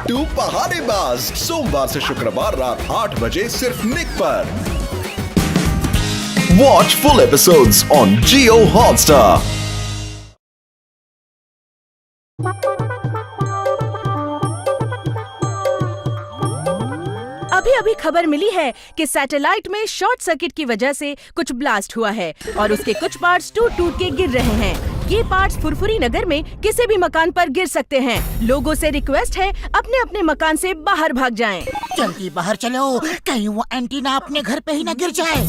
बिट्टू पहाड़ेबाज सोमवार से शुक्रवार रात 8 बजे सिर्फ निक पर। Watch full episodes on Jio Hotstar। अभी अभी खबर मिली है कि सैटेलाइट में शॉर्ट सर्किट की वजह से कुछ ब्लास्ट हुआ है और उसके कुछ पार्ट्स टूट टूट के गिर रहे हैं। ये पार्ट्स फुरफुरी नगर में किसी भी मकान पर गिर सकते हैं। लोगों से रिक्वेस्ट है अपने अपने मकान से बाहर भाग जाएं। जल्दी बाहर चलो, कहीं वो एंटीना अपने घर पे ही न गिर जाए।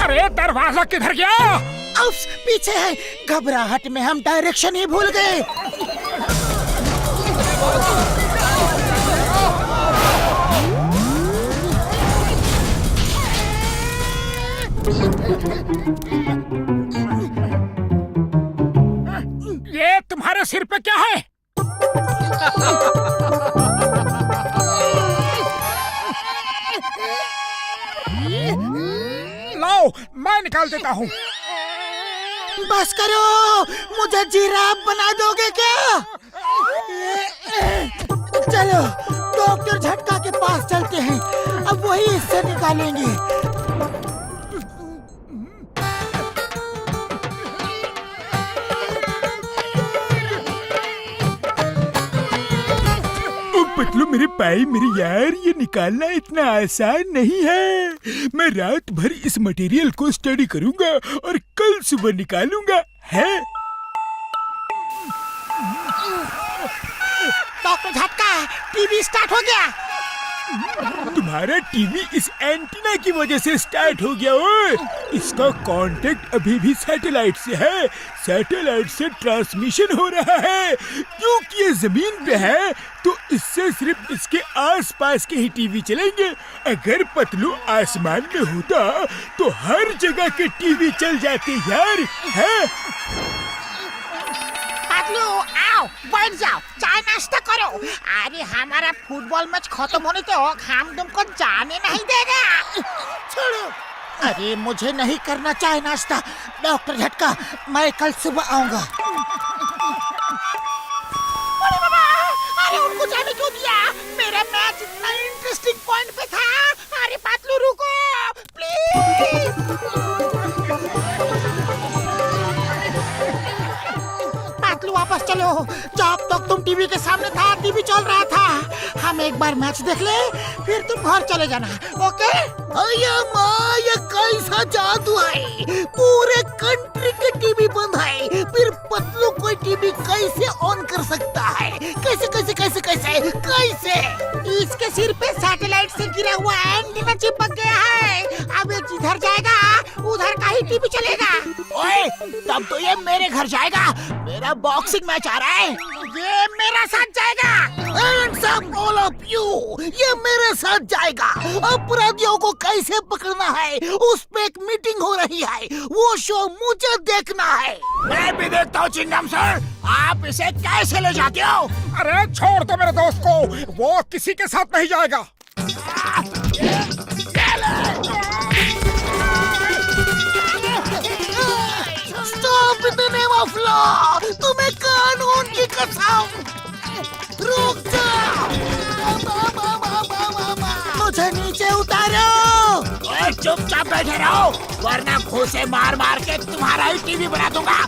अरे दरवाजा किधर गया? उफ्स, पीछे है। घबराहट में हम डायरेक्शन ही भूल गए। ये तुम्हारे सिर पे क्या है? लाओ, मैं निकाल देता हूँ। बस करो, मुझे जिराफ बना दोगे क्या? चलो डॉक्टर झटका के पास चलते हैं, अब वही इससे निकालेंगे। पतलू मेरे पाई मेरे यार, ये निकालना इतना आसान नहीं है। मैं रात भर इस मटेरियल को स्टडी करूंगा और कल सुबह निकालूंगा। है डॉक्टर झटका, टीवी स्टार्ट हो गया। तुम्हारा टीवी इस एंटीना की वजह से स्टार्ट हो गया। ओए, इसका कांटेक्ट अभी भी सैटेलाइट से है। सैटेलाइट से ट्रांसमिशन हो रहा है। क्योंकि ये जमीन पे है तो इससे सिर्फ इसके आसपास के ही टीवी चलेंगे। अगर पतलू आसमान में होता तो हर जगह के टीवी चल जाते यार। है पतलू, आओ बैठ जाओ, चाय नाश्ता करो। अरे हमारा फुटबॉल मैच खत्म होने तक हम तुमको जाने नहीं देगा। छोड़ो। अरे मुझे नहीं करना चाय नाश्ता। डॉक्टर झटका, मैं कल सुबह आऊंगा। अरे बाबा, अरे उनको जाने क्यों दिया? मेरा मैच इतना इंटरेस्टिंग पॉइंट पे था। अरे पतलू रुको प्लीज। पतलू वापस चलो। जब तक तुम टीवी के सामने था, टीवी चल रहा था। हम एक बार मैच देख ले, फिर तुम घर चले जाना, ओके? अय्या माँ, ये कैसा जादू है? पूरे कंट्री के टीवी बंद है, फिर पतलू कोई टीवी कैसे ऑन कर सकता है? कैसे कैसे कैसे कैसे कैसे? इसके सिर पे सैटेलाइट से गिरा हुआ एंटीना चिपक गया है। अब ये जिधर जाएगा उधर का ही टीवी चलेगा। ओए, तब तो ये मेरे घर जाएगा। मेरा बॉक्सिंग मैच आ रहा है, ये मेरा साथ जाएगा। Hands up all of you, ये मेरे साथ जाएगा। अपराधियों को कैसे पकड़ना है उस पे एक मीटिंग हो रही है। वो शो मुझे देखना है। मैं भी देखता हूँ चिंगम सर, आप इसे कैसे ले जाते हो? अरे छोड़ दो मेरे दोस्त को, वो किसी के साथ नहीं जाएगा। Stop in the name of law! तुम्हें कानून की कसम! रुक जाओ! मुझे नीचे उतारो! चुपचाप बैठे रहो, वरना घूंसे मार मार के तुम्हारा ही टीवी बना दूंगा।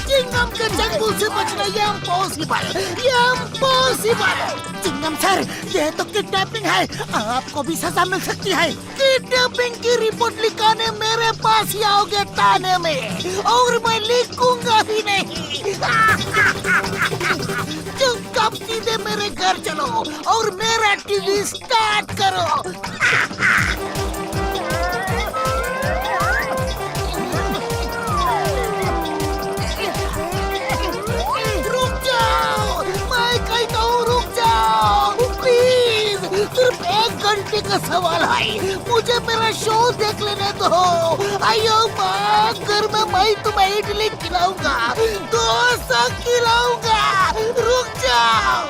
चिंगम के चंगुल से बचना ये इम्पॉसिबल, ये इम्पॉसिबल। चिंगम सर, ये तो किडनैपिंग है, आपको भी सजा मिल सकती है। किडनैपिंग की रिपोर्ट लिखाने मेरे पास ही आओगे थाने में, और मैं लिखूंगा ही नहीं। चुपचाप सीधे मेरे घर चलो और मेरा टीवी स्टार्ट करो। सिर्फ 1 घंटे का सवाल है, मुझे मेरा शो देख लेने दो। आयो माँ, घर में मैं तुम्हें इडली खिलाऊंगा, डोसा खिलाऊंगा, रुक जाओ।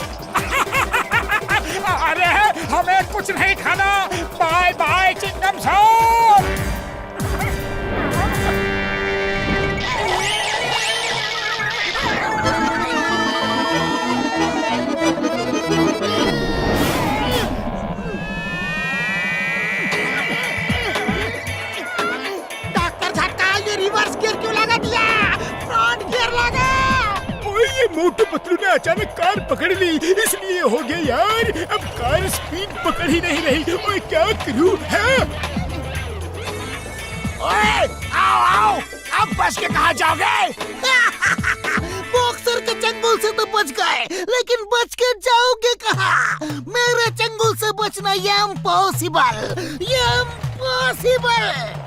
अचानक कार पकड़ ली, इसलिए हो गया यार। अब कार स्पीड पकड़ ही नहीं रही, मैं क्या करूं? है ओए, आओ आओ, अब बच के कहाँ जाओगे? बॉक्सर के चंगुल से तो बच गए, लेकिन बच के जाओगे कहाँ? मेरे चंगुल से बचना ये इम्पॉसिबल, ये इम्पॉसिबल।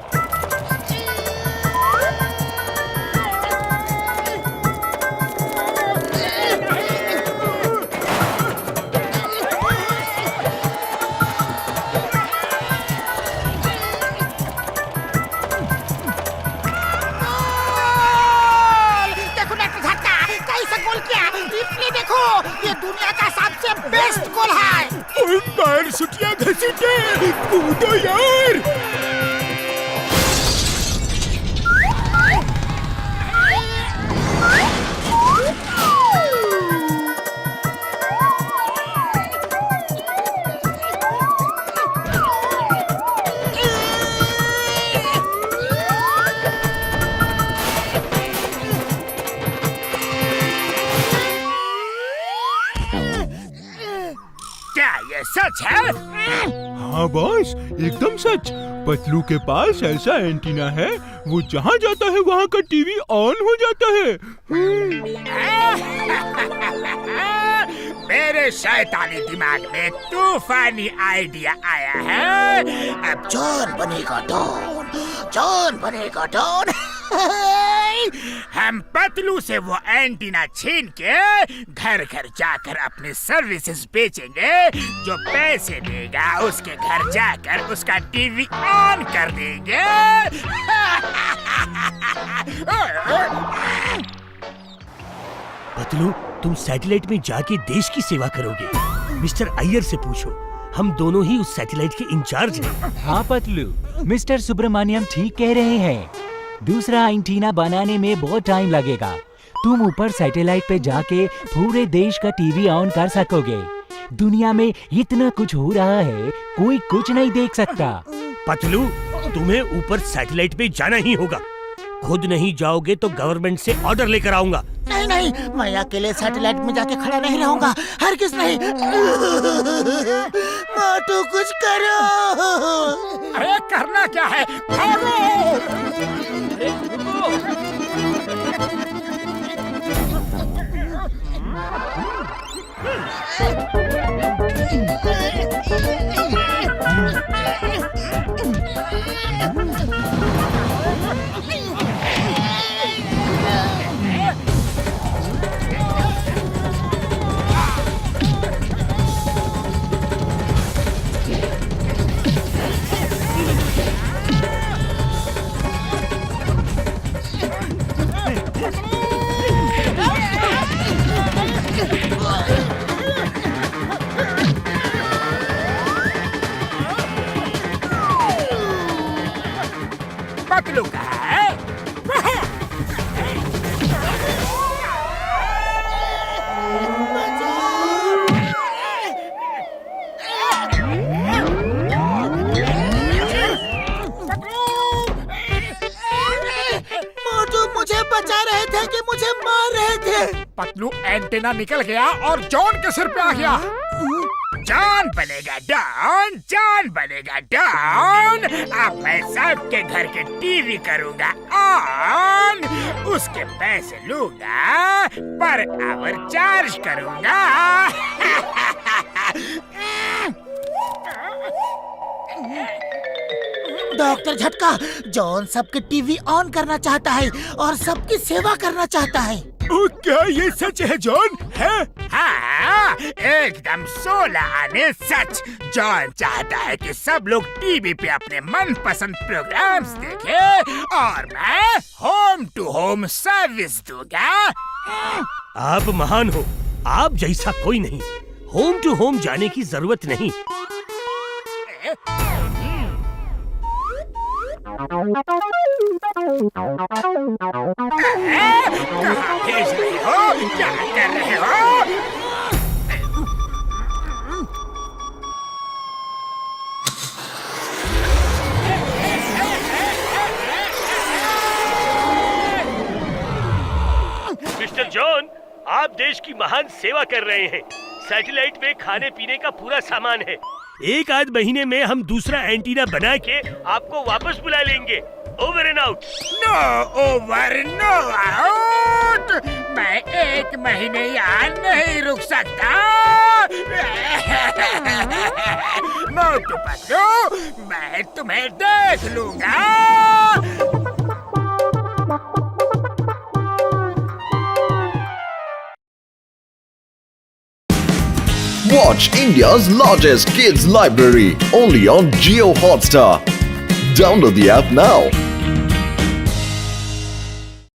देखो, ये दुनिया का सबसे बेस्ट गोल है। ओए पैर सुटिया घसीटे, कूदो यार। सच है? हाँ बॉस, एकदम सच। पतलू के पास ऐसा एंटीना है, वो जहाँ जाता है वहाँ का टीवी ऑन हो जाता है। मेरे शैतानी दिमाग में तूफानी आइडिया आया है। अब जॉन बनेगा डॉन, जॉन बनेगा डॉन। हम पतलू से वो एंटीना छीन के घर घर जाकर अपनी सर्विसेज बेचेंगे। जो पैसे देगा उसके घर जाकर उसका टीवी ऑन कर देंगे। पतलू, तुम सैटेलाइट में जाके देश की सेवा करोगे। मिस्टर अय्यर से पूछो, हम दोनों ही उस सैटेलाइट के इंचार्ज हैं। हाँ पतलू, मिस्टर सुब्रमण्यम ठीक कह रहे हैं। दूसरा एंटीना बनाने में बहुत टाइम लगेगा। तुम ऊपर सैटेलाइट पे जाके पूरे देश का टीवी ऑन कर सकोगे। दुनिया में इतना कुछ हो रहा है, कोई कुछ नहीं देख सकता। पतलू, तुम्हें ऊपर सैटेलाइट पे जाना ही होगा। खुद नहीं जाओगे तो गवर्नमेंट से ऑर्डर लेकर आऊंगा। नहीं नहीं, मैं अकेले सैटेलाइट में जाके खड़ा नहीं रहूंगा, हरगिज़ नहीं। मोटू कुछ करो। अरे करना क्या है, भागो। पतलू कहाँ है? मोटू मुझे बचा रहे थे कि मुझे मार रहे थे? पतलू, एंटीना निकल गया और जॉन के सिर पे आ गया। जॉन बनेगा डॉन, जॉन बनेगा डॉन। अब मैं सबके घर के टीवी करूंगा ऑन, उसके पैसे लूंगा, पर आवर चार्ज करूंगा। डॉक्टर झटका, जॉन सबके टीवी ऑन करना चाहता है और सबकी सेवा करना चाहता है। ओ, क्या ये सच है जॉन? है? हाँ, एकदम 16 आने सच। जॉन चाहता है कि सब लोग टीवी पे अपने मनपसंद प्रोग्राम्स देखें और मैं होम टू होम सर्विस दूंगा। आप महान हो, आप जैसा कोई नहीं। होम टू होम जाने की जरूरत नहीं। कहाँ भेज रहे हो? क्या कर रहे हो? मिस्टर जॉन, आप देश की महान सेवा कर रहे हैं। सैटेलाइट में खाने पीने का पूरा सामान है। एक आध महीने में हम दूसरा एंटीना बना के आपको वापस बुला लेंगे। Over and out. No over no out. मैं 1 महीने यहाँ नहीं रुक सकता। मोटू पतलू, मैं तुम्हें देख लूंगा। Watch India's largest kids library only on Jio Hotstar. Download the app now.